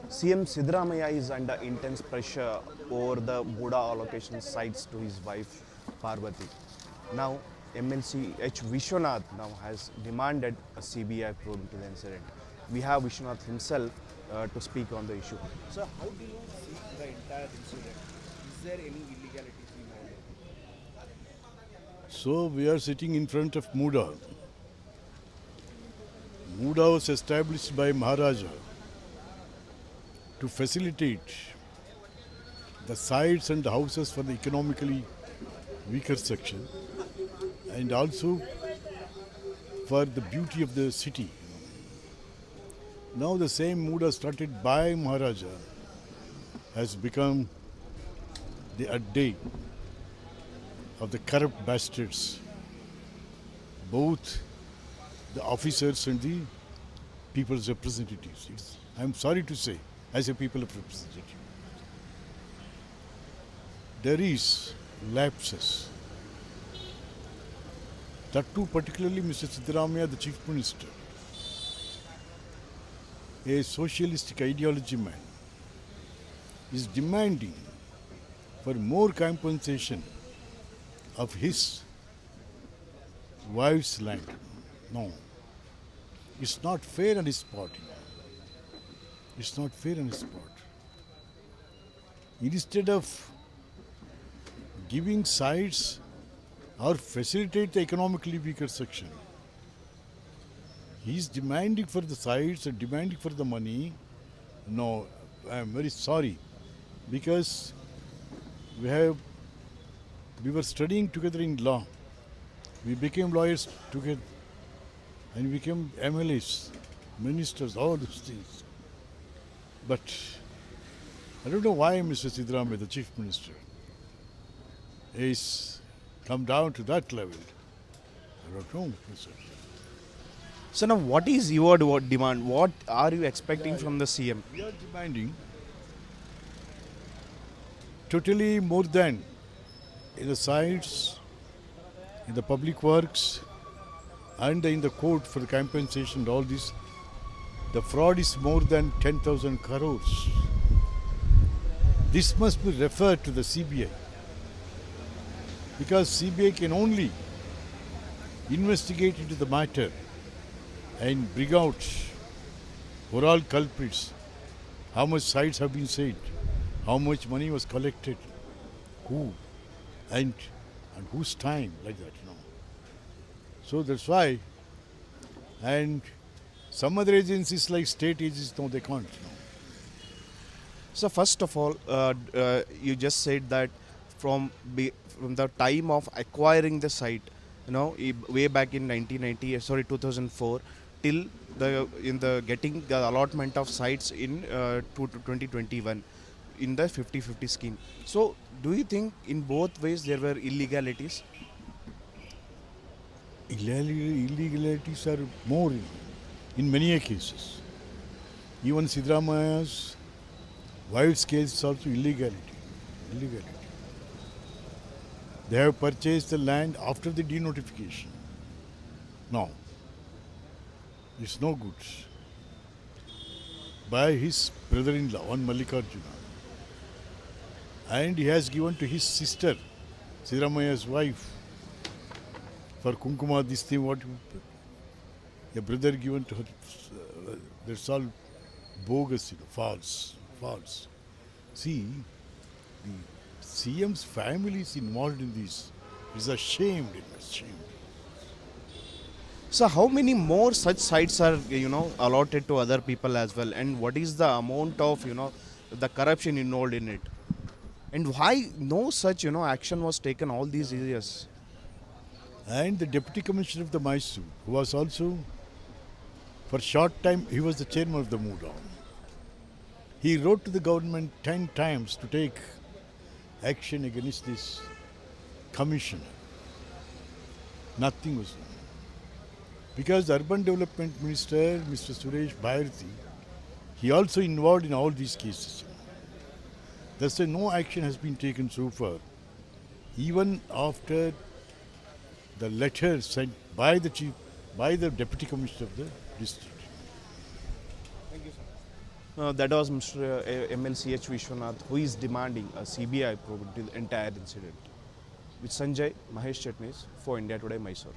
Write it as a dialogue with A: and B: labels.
A: CM Siddaramaiah is under intense pressure over the Buda allocation sites to his wife Parvati. Now, MLC H. Vishwanath now has demanded a CBI probe into the incident. We have Vishwanath himself to speak on the issue. So, how do you see the entire incident? Is there any illegalities involved?
B: So we are sitting in front of Muda. Muda was established by Maharaja to facilitate the sites and houses for the economically weaker section and also for the beauty of the city. Now the same Muda started by Maharaja has become the adde of the corrupt bastards, both the officers and the people's representatives. I'm sorry to say, as a people of representative, there is lapses. That too, particularly Mr. Siddaramaiah, the Chief Minister, a socialistic ideology man, is demanding for more compensation of his wife's land. No, it's not fair on his part. It's not fair on his part. Instead of giving sites or facilitate the economically weaker section, he is demanding for the sites and demanding for the money. No, I am very sorry, because we were studying together in law. We became lawyers together and became MLAs, ministers, all those things. But I don't know why Mr. Siddaramaiah, the Chief Minister, is come down to that level. I don't know, Mr.
A: So, now what is your demand? What are you expecting from the CM?
B: We are demanding totally more than in the sites, in the public works, and in the court for the compensation and all this. The fraud is more than 10,000 crores. This must be referred to the CBI, because CBI can only investigate into the matter and bring out who are all culprits, how much sites have been saved, how much money was collected, who, and whose time, like that, So that's why, and some other agencies like state agencies, no, they can't.
A: So, first of all, you just said that from from the time of acquiring the site, way back in 1990, 2004, till the getting the allotment of sites in 2021 in the 50-50 scheme. So, do you think in both ways there were illegalities?
B: Illegalities are more in many cases. Even Siddaramaiah's wife's case is also illegality. They have purchased the land after the denotification. No, it's no good. By his brother-in-law, one Mallikarjuna. And he has given to his sister, Siddaramaiah's wife, for Kunkuma, this thing, what a brother given to her, that's all bogus, false. See, the CM's family is involved in this. It's ashamed.
A: So, how many more such sites are allotted to other people as well, and what is the amount of the corruption involved in it, and why no such action was taken all these years?
B: And the Deputy Commissioner of the Mysore, who was also, for short time, he was the chairman of the Muda. He wrote to the government 10 times to take action against this commissioner. Nothing was done. Because the Urban Development Minister, Mr. Suresh Bharati, he also involved in all these cases. Thus, no action has been taken so far, even after the letter sent by the Deputy Commissioner of the district.
A: Thank you, sir. That was Mr. MLCH Vishwanath, who is demanding a CBI probe into the entire incident. With Sanjay, Mahesh Chatnis for India Today, Mysore.